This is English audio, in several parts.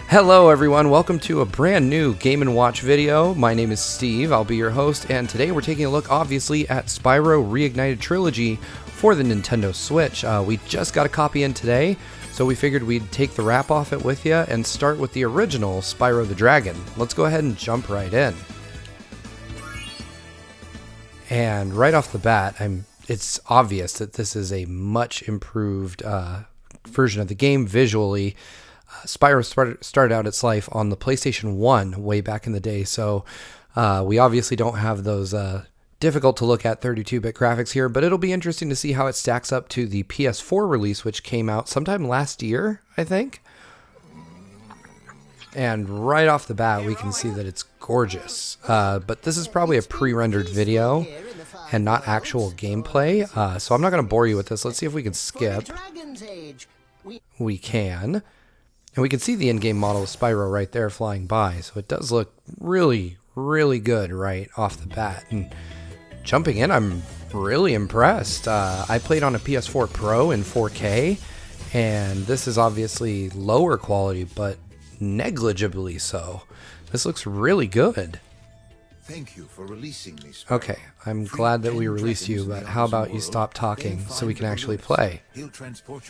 Hello everyone, welcome to a brand new Game & Watch video. My name is Steve, I'll be your host, and today we're taking a look obviously at Spyro Reignited Trilogy for the Nintendo Switch. We just got a copy in today, so we figured we'd take the wrap off it with you and start with the original Spyro the Dragon. Let's go ahead and jump right in. And right off the bat, it's obvious that this is a much improved version of the game visually. Spyro started out its life on the PlayStation 1 way back in the day, so we obviously don't have those difficult to look at 32-bit graphics here, but it'll be interesting to see how it stacks up to the PS4 release, which came out sometime last year, I think. And right off the bat, we can see that it's gorgeous. But this is probably a pre-rendered video and not actual gameplay, so I'm not going to bore you with this. Let's see if we can skip. We can. And we can see the in-game model of Spyro right there flying by, so it does look really, really good right off the bat. And jumping in, I'm really impressed. I played on a PS4 Pro in 4K, and this is obviously lower quality, but negligibly so. This looks really good. Thank you for releasing me, Spyro. Okay, I'm glad that we released you, but how about you stop talking so we can actually play?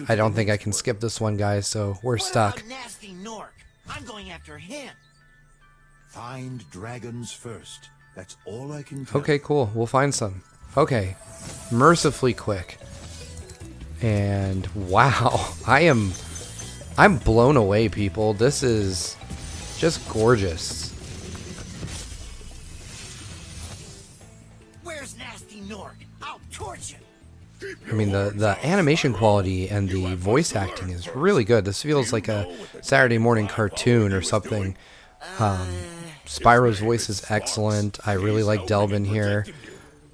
I don't think I can skip this one, guys, so we're stuck. Nasty Nork? I'm going after him. Find dragons first. That's all I can tell. Okay, cool. We'll find some. Okay, mercifully quick. And wow, I'm blown away, people. This is just gorgeous. I'll torch him. I mean, the animation quality and the voice acting is really good. This feels like a Saturday morning cartoon or something. Spyro's voice is excellent. I really like Delvin here.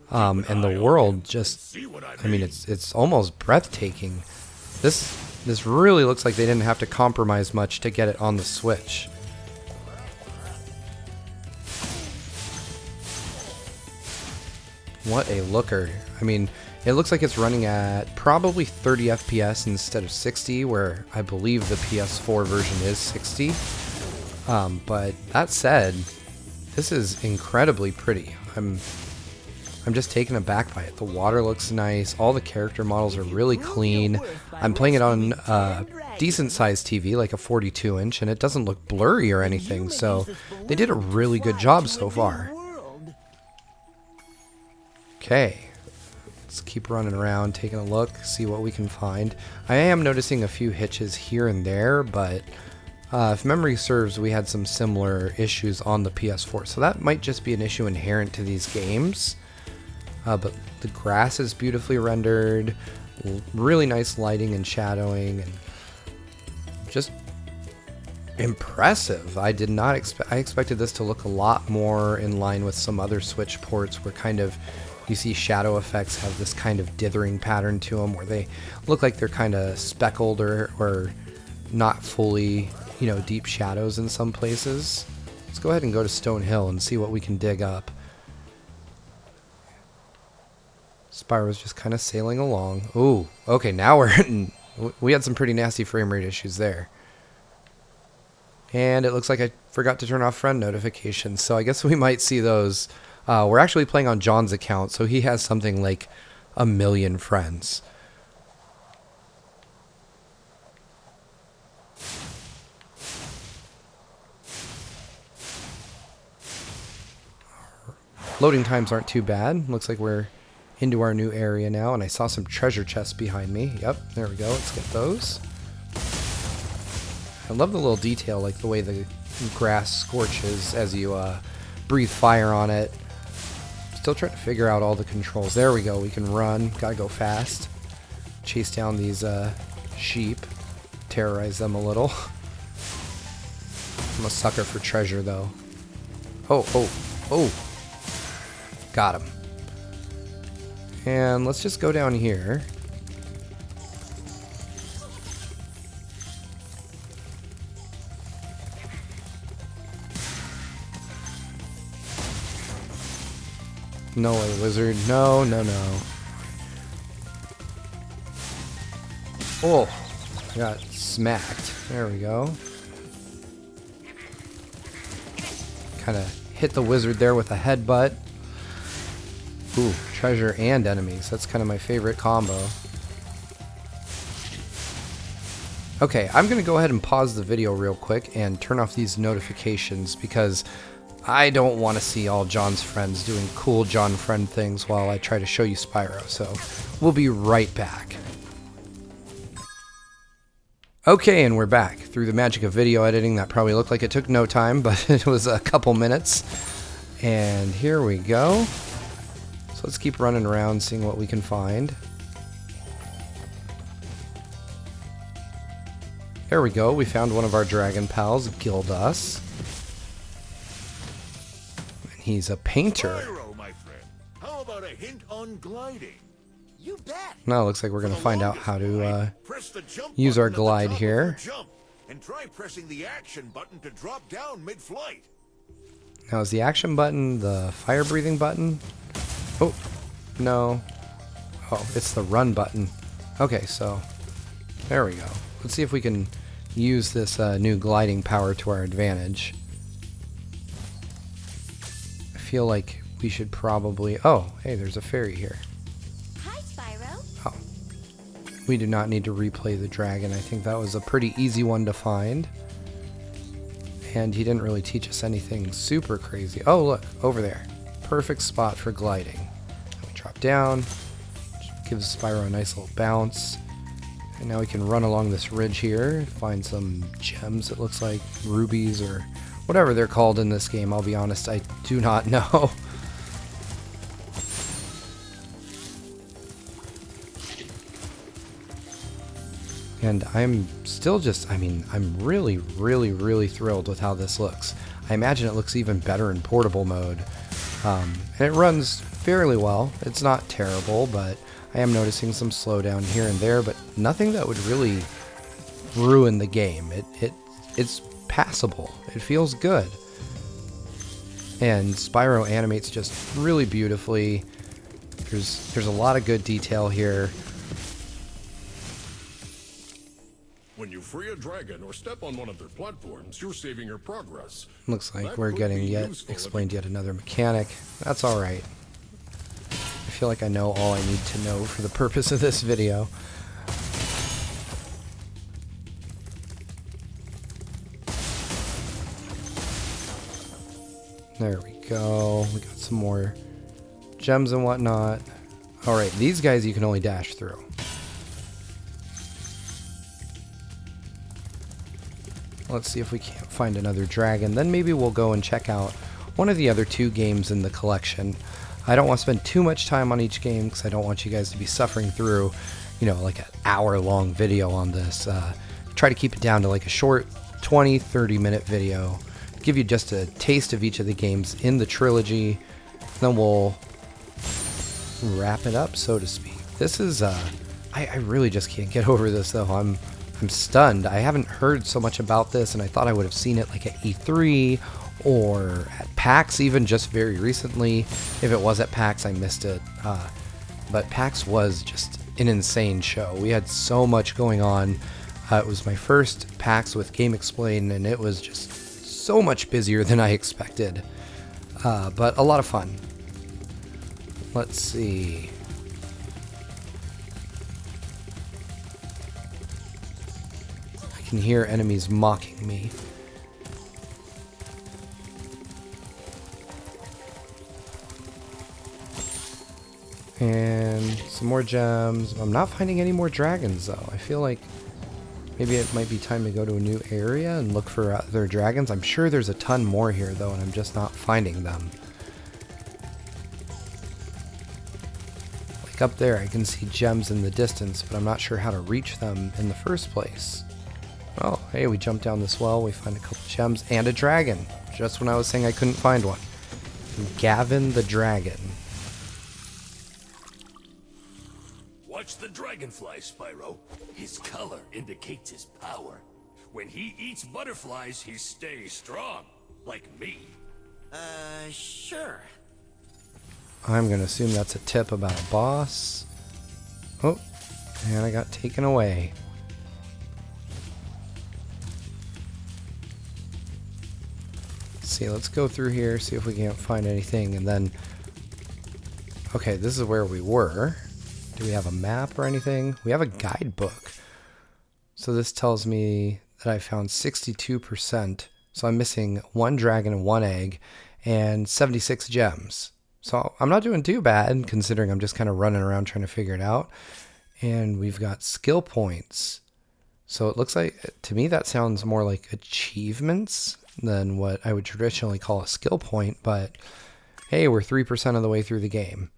And the world just, I mean, it's almost breathtaking. This really looks like they didn't have to compromise much to get it on the Switch. What a looker. I mean, it looks like it's running at probably 30 FPS instead of 60, where I believe the PS4 version is 60. But that said, this is incredibly pretty. I'm just taken aback by it. The water looks nice. All the character models are really clean. I'm playing it on a decent-sized TV, like a 42-inch, and it doesn't look blurry or anything, so they did a really good job so far. Okay, let's keep running around, taking a look, see what we can find. I am noticing a few hitches here and there, but if memory serves, we had some similar issues on the PS4, so that might just be an issue inherent to these games. But the grass is beautifully rendered, really nice lighting and shadowing, and just impressive. I did not I expected this to look a lot more in line with some other Switch ports where kind of you see shadow effects have this kind of dithering pattern to them where they look like they're kind of speckled or not fully, you know, deep shadows in some places. Let's go ahead and go to Stone Hill and see what we can dig up. Spyro's just kind of sailing along. Ooh, okay, now we had some pretty nasty frame rate issues there. And it looks like I forgot to turn off friend notifications, so I guess we might see those. We're actually playing on John's account, so he has something like 1 million friends. Loading times aren't too bad. Looks like we're into our new area now, and I saw some treasure chests behind me. Yep, there we go. Let's get those. I love the little detail, like the way the grass scorches as you breathe fire on it. Still trying to figure out all the controls. There we go. We can run. Gotta go fast. Chase down these sheep. Terrorize them a little. I'm a sucker for treasure, though. Oh. Got him. And let's just go down here. No way, wizard. No. Oh, I got smacked. There we go. Kind of hit the wizard there with a headbutt. Ooh, treasure and enemies. That's kind of my favorite combo. Okay, I'm going to go ahead and pause the video real quick and turn off these notifications because I don't want to see all John's friends doing cool John friend things while I try to show you Spyro. So we'll be right back. Okay, and we're back. Through the magic of video editing, that probably looked like it took no time, but it was a couple minutes. And here we go. So let's keep running around, seeing what we can find. There we go. We found one of our dragon pals, Gildas. And he's a painter. Spyro, my friend. How about a hint on gliding? You bet. Now it looks like we're going to find out how to use our glide here. And try pressing the action button to drop down mid-flight. Now is the action button the fire breathing button? Oh, no. Oh, it's the run button. Okay, so there we go. Let's see if we can use this new gliding power to our advantage. I feel like we should probably... Oh, hey, there's a fairy here. Hi, Spyro. Oh. We do not need to replay the dragon. I think that was a pretty easy one to find. And he didn't really teach us anything super crazy. Oh, look, over there. Perfect spot for gliding. We drop down. Gives Spyro a nice little bounce. And now we can run along this ridge here, find some gems, it looks like, rubies or whatever they're called in this game. I'll be honest, I do not know. And I'm still just, I mean, I'm really, really, really thrilled with how this looks. I imagine it looks even better in portable mode. And it runs fairly well. It's not terrible, but I am noticing some slowdown here and there, but nothing that would really ruin the game. It's passable. It feels good. And Spyro animates just really beautifully. There's a lot of good detail here. When you free a dragon or step on one of their platforms, you're saving your progress. Looks like That we're could getting be useful explained yet another mechanic. That's alright. I feel like I know all I need to know for the purpose of this video. There we go. We got some more gems and whatnot. Alright, these guys you can only dash through. Let's see if we can't find another dragon. Then maybe we'll go and check out one of the other two games in the collection. I don't want to spend too much time on each game because I don't want you guys to be suffering through, you know, like an hour-long video on this. Try to keep it down to like a short 20-30 minute video. Give you just a taste of each of the games in the trilogy. Then we'll wrap it up, so to speak. This is, I really just can't get over this though. I'm stunned. I haven't heard so much about this, and I thought I would have seen it like at E3 or at PAX even just very recently. If it was at PAX, I missed it. But PAX was just an insane show. We had so much going on. It was my first PAX with Game Explain, and it was just so much busier than I expected. But a lot of fun. Let's see. I can hear enemies mocking me. And some more gems. I'm not finding any more dragons though. I feel like maybe it might be time to go to a new area and look for other dragons. I'm sure there's a ton more here though, and I'm just not finding them. Like up there I can see gems in the distance, but I'm not sure how to reach them in the first place. Oh, hey, we jump down this well, we find a couple gems and a dragon. Just when I was saying I couldn't find one. Gavin the Dragon. Watch the dragonfly, Spyro. His color indicates his power. When he eats butterflies, he stays strong. Like me. Sure. I'm gonna assume that's a tip about a boss. Oh, and I got taken away. see, let's go through here, see if we can't find anything, and then... Okay, this is where we were. Do we have a map or anything? We have a guidebook. So this tells me that I found 62%. So I'm missing 1 dragon and 1 egg and 76 gems. So I'm not doing too bad, considering I'm just kind of running around trying to figure it out. And we've got skill points. So it looks like, to me, that sounds more like achievements than what I would traditionally call a skill point. But hey, we're 3% of the way through the game.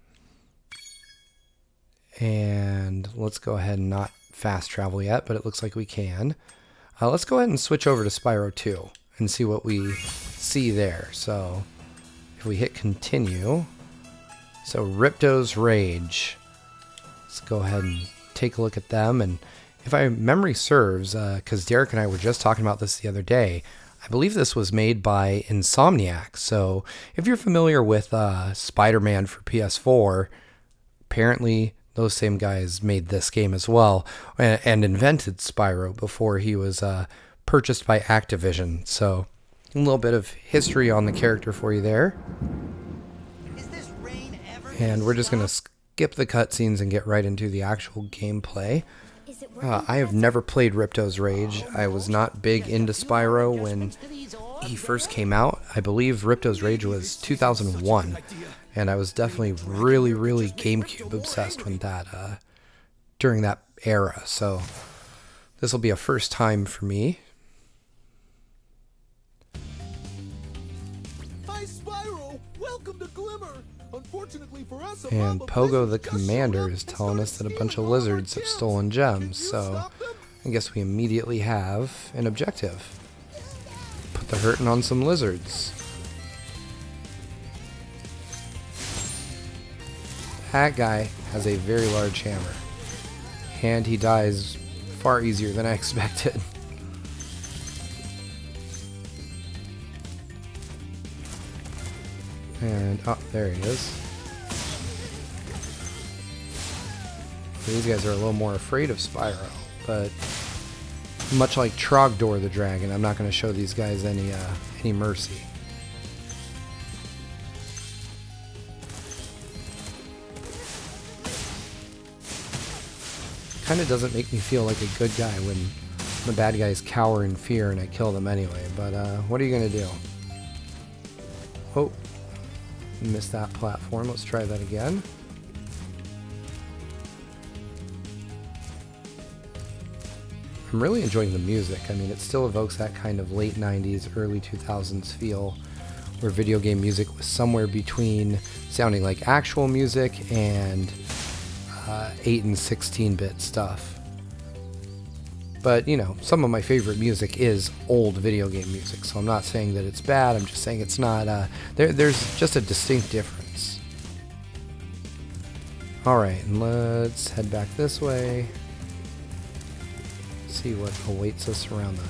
And let's go ahead and not fast travel yet, but it looks like we can. Let's go ahead and switch over to Spyro 2 and see what we see there. So if we hit continue, so Ripto's Rage. Let's go ahead and take a look at them. And if my memory serves, because Derek and I were just talking about this the other day, I believe this was made by Insomniac. So if you're familiar with Spider-Man for PS4, apparently those same guys made this game as well, and invented Spyro before he was purchased by Activision. So a little bit of history on the character for you there. And we're just going to skip the cutscenes and get right into the actual gameplay. I have never played Ripto's Rage. I was not big into Spyro when he first came out. I believe Ripto's Rage was 2001. And I was definitely really, really GameCube obsessed with that during that era. So this will be a first time for me. Hi, Spyro! Welcome to Glimmer! Unfortunately for us, And Pogo the Commander is telling us that a bunch of lizards have stolen gems. So I guess we immediately have an objective. Put the hurting on some lizards. That guy has a very large hammer, and he dies far easier than I expected. And, oh, there he is. So these guys are a little more afraid of Spyro, but much like Trogdor the Dragon, I'm not going to show these guys any mercy. Kind of doesn't make me feel like a good guy when the bad guys cower in fear and I kill them anyway, but what are you going to do? Oh, missed that platform. Let's try that again. I'm really enjoying the music. I mean, it still evokes that kind of late 90s, early 2000s feel where video game music was somewhere between sounding like actual music and 8 and 16-bit stuff. But, you know, some of my favorite music is old video game music, so I'm not saying that it's bad, I'm just saying it's not, there's just a distinct difference. Alright, and let's head back this way. See what awaits us around the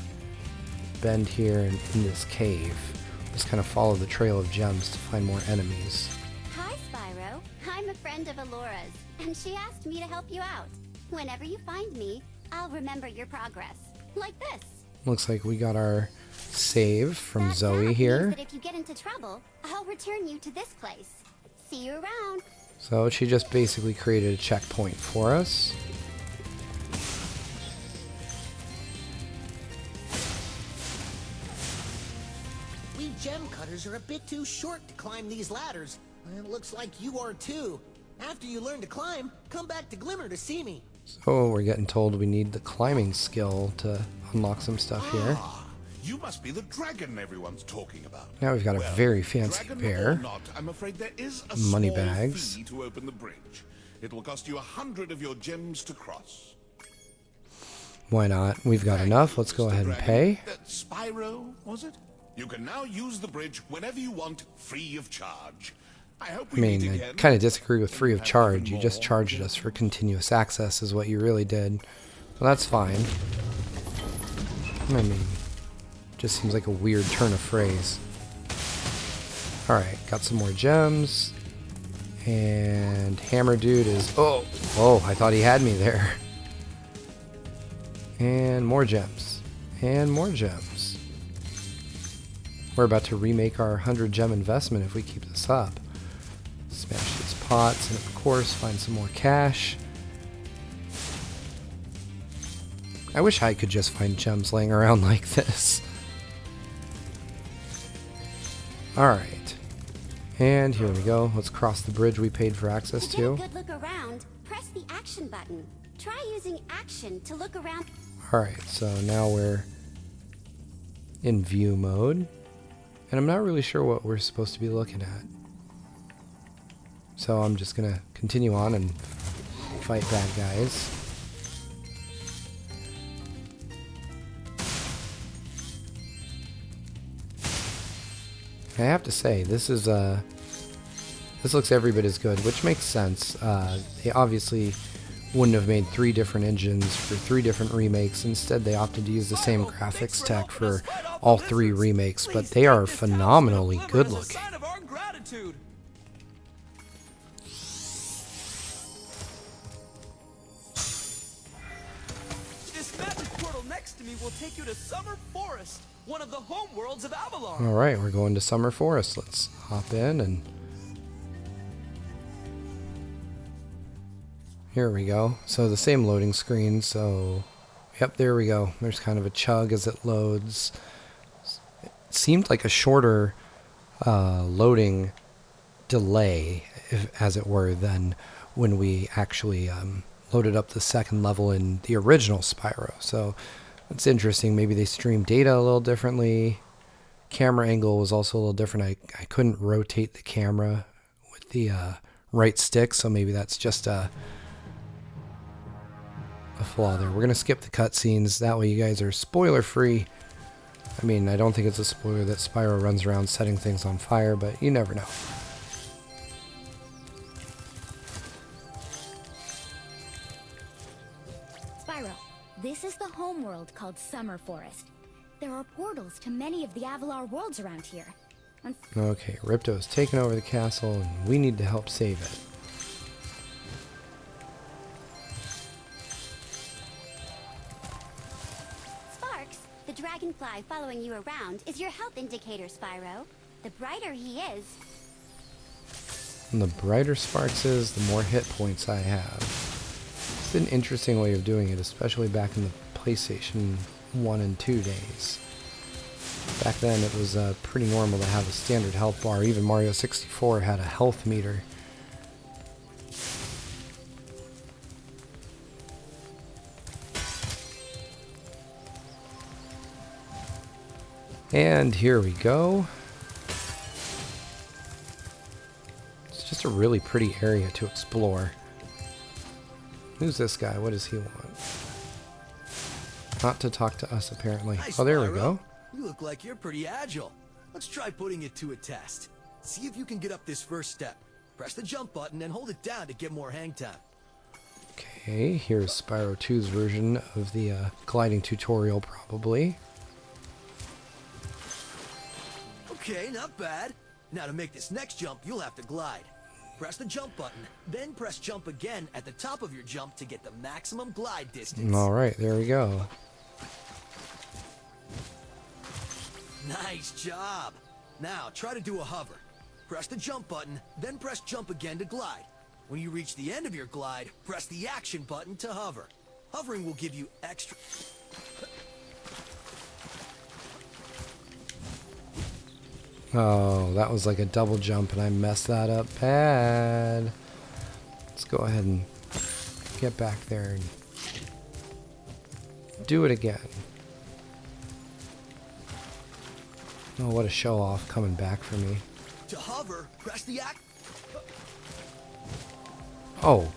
bend here and in this cave. Just kind of follow the trail of gems to find more enemies. Hi, Spyro. I'm a friend of Alora's, and she asked me to help you out. Whenever you find me, I'll remember your progress. Like this. Looks like we got our save from That Zoe means here. that if you get into trouble, I'll return you to this place. See you around. So she just basically created a checkpoint for us. We gem cutters are a bit too short to climb these ladders. And it looks like you are too. After you learn to climb, come back to Glimmer to see me. So we're getting told we need the climbing skill to unlock some stuff here. You must be the dragon everyone's talking about. Now we've got a very fancy Dragon bear. or not, I'm afraid there is a Money small bags. fee to open the bridge. It will cost you 100 of your gems to cross. Why not? We've got enough. Let's go Mr. ahead and Dragon. pay. Spyro, was it? You can now use the bridge whenever you want, free of charge. I hope I we meet mean, I again. kind of disagree with free of Have charge. even You just more charged us for continuous access is what you really did. So that's fine. I mean, just seems like a weird turn of phrase. Alright, got some more gems. And Hammer Dude is... Oh! Oh, I thought he had me there. And more gems. And more gems. We're about to remake our 100 gem investment if we keep this up. Smash these pots and of course find some more cash. I wish I could just find gems laying around like this. Alright. And here we go. Let's cross the bridge we paid for access To to. get a good look around, press the action button. Try using action to look around. Alright, so now we're in view mode. And I'm not really sure what we're supposed to be looking at. So I'm just gonna continue on and fight bad guys. I have to say, this looks every bit as good, which makes sense. They obviously wouldn't have made 3 different engines for 3 different remakes. Instead, they opted to use the same graphics tech for all 3 remakes, but they are phenomenally good looking. This magic portal next to me will take you to Summer Forest, one of the home worlds of Avalon. Alright, we're going to Summer Forest. Let's hop in and... Here we go. So the same loading screen, so... Yep, there we go. There's kind of a chug as it loads. It seemed like a shorter loading delay, as it were, than when we actually loaded up the second level in the original Spyro. So it's interesting. Maybe they streamed data a little differently. Camera angle was also a little different. I couldn't rotate the camera with the right stick, so maybe that's just a flaw there. We're going to skip the cutscenes. That way you guys are spoiler free. I mean, I don't think it's a spoiler that Spyro runs around setting things on fire, but you never know. Spyro, this is the homeworld called Summer Forest. There are portals to many of the Avalar worlds around here. Okay, Ripto's taken over the castle, and we need to help save it. Sparks, the dragonfly following you around, is your health indicator, Spyro. The brighter he is, And the brighter Sparks is, the more hit points I have. It's an interesting way of doing it, especially back in the PlayStation 1 and 2 days. Back then it was pretty normal to have a standard health bar. Even Mario 64 had a health meter. And here we go. It's just a really pretty area to explore. Who's this guy? What does he want? Not to talk to us, apparently. Hi, Oh, there we Spyro. go. You look like you're pretty agile. Let's try putting it to a test. See if you can get up this first step. Press the jump button and hold it down to get more hang time. Okay, here's Spyro 2's version of the gliding tutorial, probably. Okay, not bad. Now to make this next jump, you'll have to glide. Press the jump button, then press jump again at the top of your jump to get the maximum glide distance. Alright, there we go. Nice job. Now try to do a hover. Press the jump button, then press jump again to glide. When you reach the end of your glide, press the action button to hover. Hovering will give you extra... Oh, that was like a double jump and I messed that up bad. Let's go ahead and get back there and do it again. Oh, what a show off coming back for me. To hover, press the act... Oh,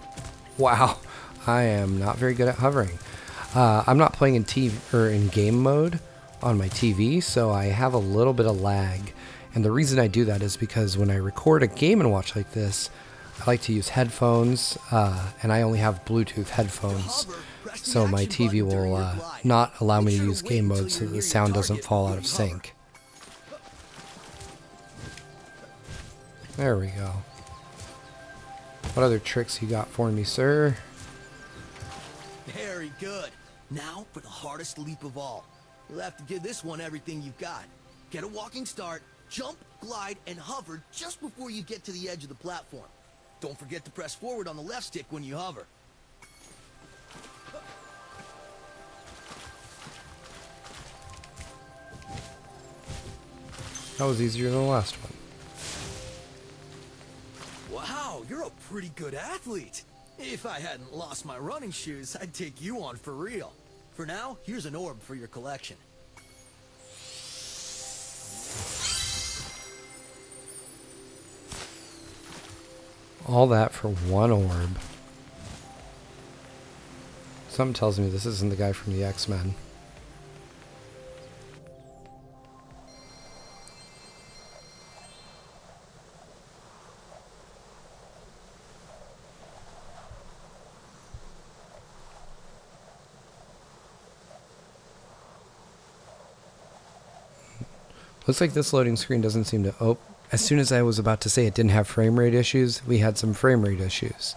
wow. I am not very good at hovering. I'm not playing in in game mode on my TV, so I have a little bit of lag. And the reason I do that is because when I record a Game & Watch like this, I like to use headphones, and I only have Bluetooth headphones. So my TV will not allow me to use game mode so that the sound doesn't fall out of sync. There we go. What other tricks you got for me, sir? Very good. Now for the hardest leap of all. You'll have to give this one everything you've got. Get a walking start, jump, glide, and hover just before you get to the edge of the platform. Don't forget to press forward on the left stick when you hover. That was easier than the last one. Wow, you're a pretty good athlete. If I hadn't lost my running shoes, I'd take you on for real. For now, here's an orb for your collection. All that for one orb. Something tells me this isn't the guy from the X-Men. Looks like this loading screen doesn't seem to... Oh, as soon as I was about to say it didn't have frame rate issues, we had some frame rate issues.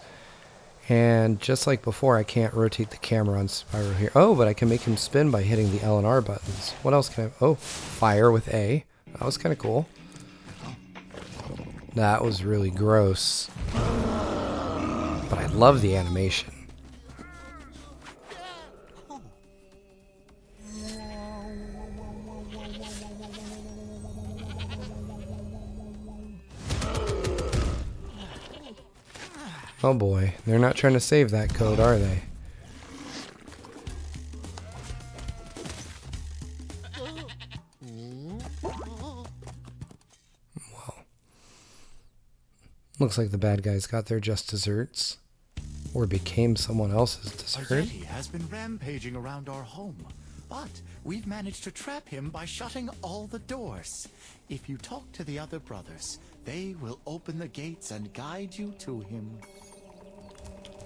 And just like before, I can't rotate the camera on Spyro here. Oh, but I can make him spin by hitting the L and R buttons. What else can I... Oh, fire with A. That was kind of cool. That was really gross. But I love the animation. Oh boy, they're not trying to save that code, are they? Well, looks like the bad guys got their just desserts. Or became someone else's A dessert. Yeti has been rampaging around our home, but we've managed to trap him by shutting all the doors. If you talk to the other brothers, they will open the gates and guide you to him.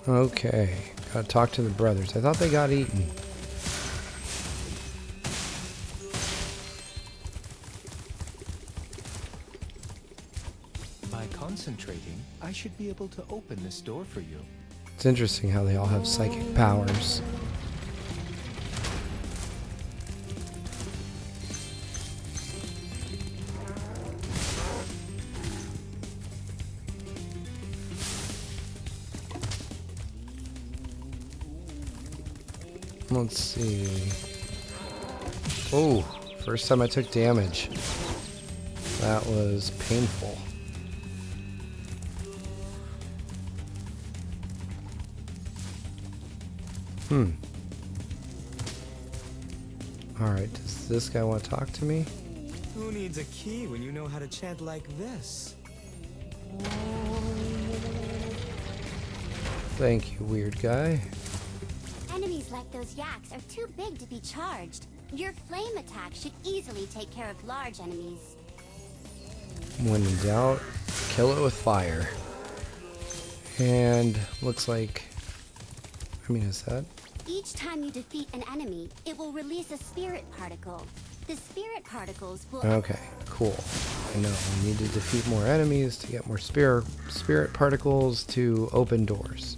Okay, gotta talk to the brothers. I thought they got eaten. By concentrating, I should be able to open this door for you. It's interesting how they all have psychic powers. Let's see. Oh, first time I took damage. That was painful. Alright, does this guy want to talk to me? Who needs a key when you know how to chant like this? Thank you, weird guy. Enemies like those yaks are too big to be charged. Your flame attack should easily take care of large enemies. When in doubt, kill it with fire. And looks like... I mean, is that... Each time you defeat an enemy, it will release a spirit particle. The spirit particles will... Okay, cool. I know, we need to defeat more enemies to get more spirit particles to open doors.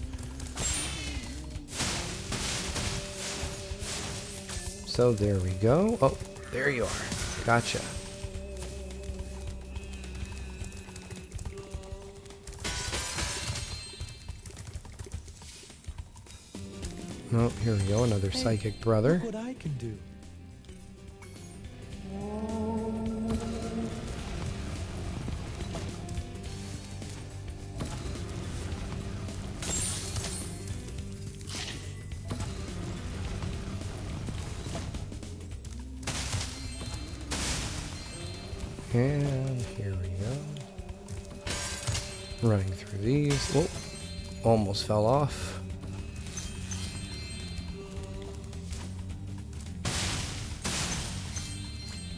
So there we go. Oh, there you are. Gotcha. Oh, here we go. Another psychic brother. Look what I can do. And here we go. Running through these. Oh, almost fell off.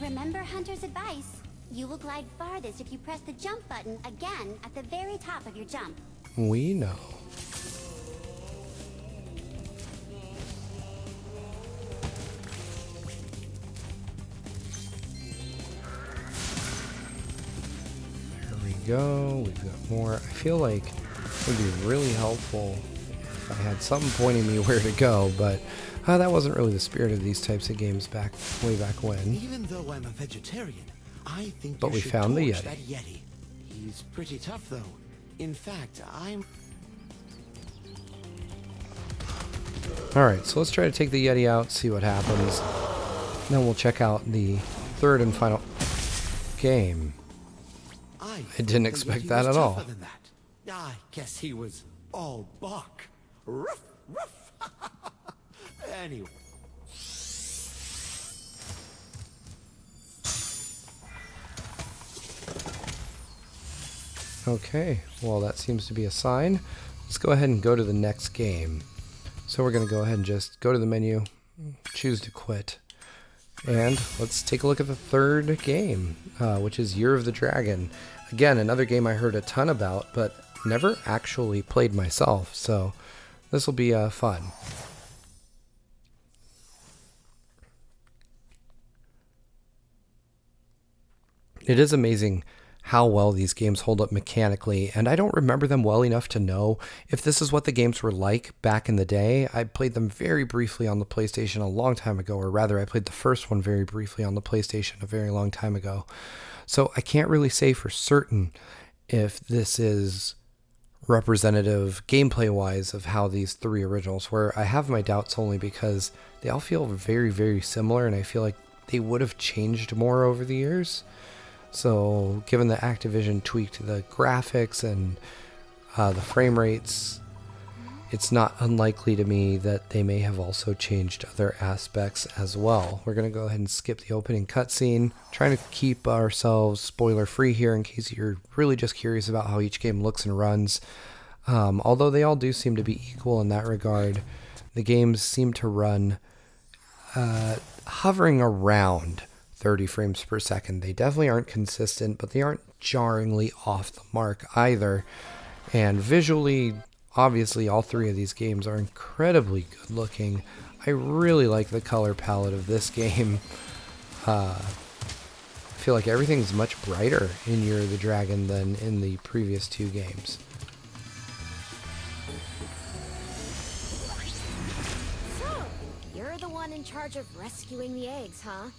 Remember Hunter's advice. You will glide farthest if you press the jump button again at the very top of your jump. We know. There we go. We've got more. I feel like it would be really helpful if I had something pointing me where to go, but that wasn't really the spirit of these types of games way back when. Even though I'm a vegetarian, I think But you we should found the torch Yeti. that Yeti. He's pretty tough, though. In fact, I'm... Alright, so let's try to take the Yeti out, see what happens. Then we'll check out the third and final game. I didn't expect that at all. Than that. I guess he was all bark. Ruff, ruff. Anyway. Okay, well that seems to be a sign. Let's go ahead and go to the next game. So we're going to go ahead and just go to the menu, choose to quit. And let's take a look at the third game, which is Year of the Dragon. Again, another game I heard a ton about, but never actually played myself, so this will be fun. It is amazing how well these games hold up mechanically, and I don't remember them well enough to know if this is what the games were like back in the day. I played them very briefly on the PlayStation a long time ago, or rather I played the first one very briefly on the PlayStation a very long time ago. So I can't really say for certain if this is representative gameplay-wise of how these three originals were. I have my doubts only because they all feel very, very similar, and I feel like they would have changed more over the years. So, given that Activision tweaked the graphics and the frame rates, it's not unlikely to me that they may have also changed other aspects as well. We're going to go ahead and skip the opening cutscene, trying to keep ourselves spoiler-free here in case you're really just curious about how each game looks and runs. Although they all do seem to be equal in that regard, the games seem to run hovering around 30 frames per second. They definitely aren't consistent, but they aren't jarringly off the mark either. And visually, obviously, all three of these games are incredibly good looking. I really like the color palette of this game. I feel like everything's much brighter in Year of the Dragon than in the previous two games. So, you're the one in charge of rescuing the eggs, huh?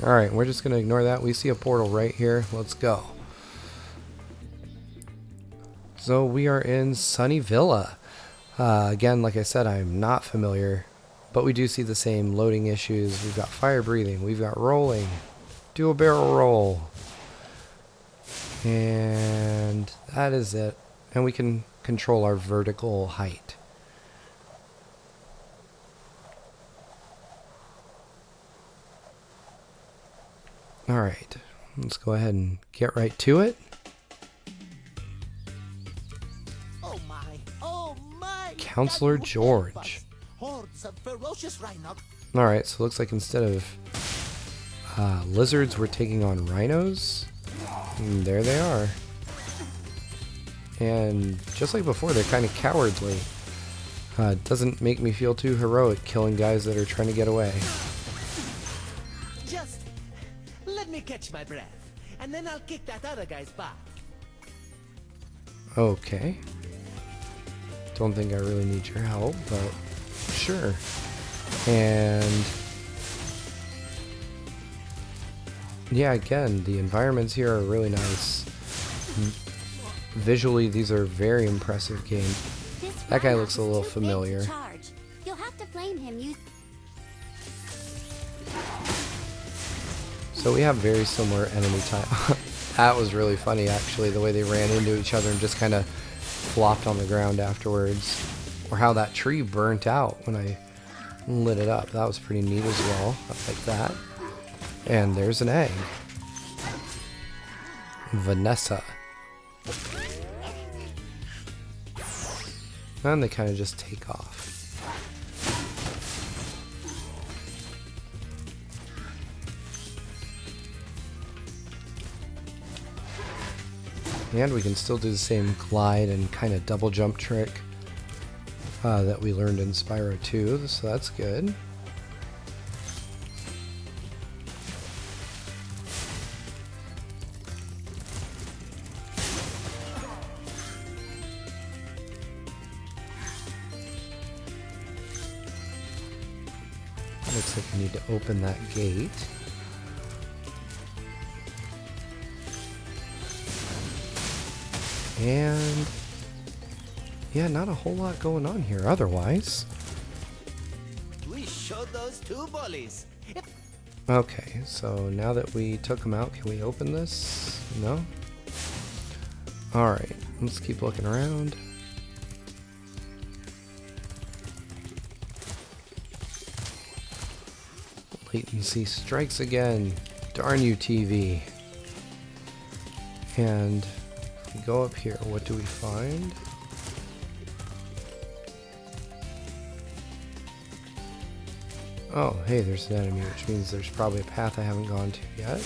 Alright, we're just going to ignore that. We see a portal right here. Let's go. So we are in Sunny Villa. Again, like I said, I'm not familiar, but we do see the same loading issues. We've got fire breathing. We've got rolling. Do a barrel roll. And that is it. And we can control our vertical height. Alright, let's go ahead and get right to it. Oh my! Counselor George. Hordes of ferocious rhinos. Alright, so it looks like instead of lizards, we're taking on rhinos. And there they are. And just like before, they're kind of cowardly. Doesn't make me feel too heroic killing guys that are trying to get away. Just let me catch my breath, and then I'll kick that other guy's butt. Okay. Don't think I really need your help, but sure. And yeah, again, the environments here are really nice. Visually, these are very impressive games. That guy looks a little familiar. You'll have to flame him. So we have very similar enemy type. That was really funny, actually, the way they ran into each other and just kind of flopped on the ground afterwards. Or how that tree burnt out when I lit it up. That was pretty neat as well. I like that. And there's an egg. Vanessa. And they kind of just take off. And we can still do the same glide and kind of double jump trick that we learned in Spyro 2, so that's good. Looks like I need to open that gate. And yeah, not a whole lot going on here otherwise. We showed those two bullies. Okay, so now that we took them out, can we open this? No? Alright, let's keep looking around. Latency strikes again. Darn you, TV. And if we go up here, what do we find? Oh, hey, there's an enemy, which means there's probably a path I haven't gone to yet.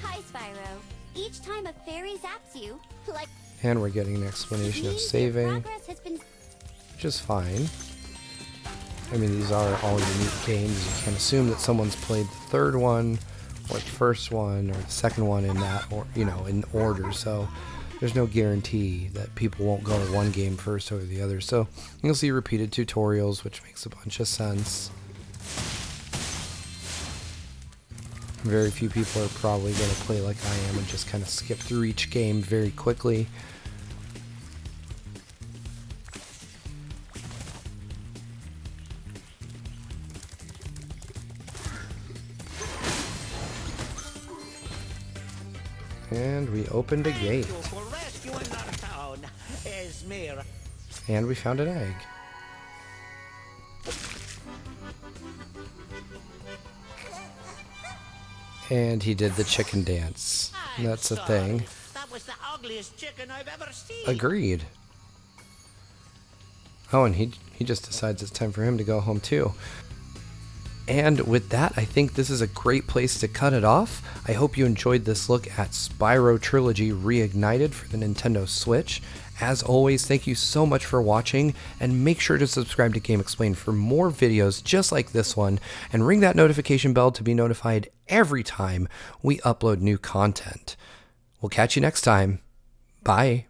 Hi, Spyro. Each time a fairy zaps you, like... And we're getting an explanation of saving, Progress has been... which is fine. I mean, these are all unique games. You can't assume that someone's played the third one, or the first one, or the second one in that, or in order. So there's no guarantee that people won't go to one game first over the other. So you'll see repeated tutorials, which makes a bunch of sense. Very few people are probably going to play like I am and just kind of skip through each game very quickly. And we opened a gate. And we found an egg. And he did the chicken dance. That's a thing. That was the ugliest chicken I've ever seen. Agreed. Oh, and he just decides it's time for him to go home too. And with that, I think this is a great place to cut it off. I hope you enjoyed this look at Spyro Trilogy Reignited for the Nintendo Switch. As always, thank you so much for watching, and make sure to subscribe to Game Explained for more videos just like this one, and ring that notification bell to be notified every time we upload new content. We'll catch you next time. Bye.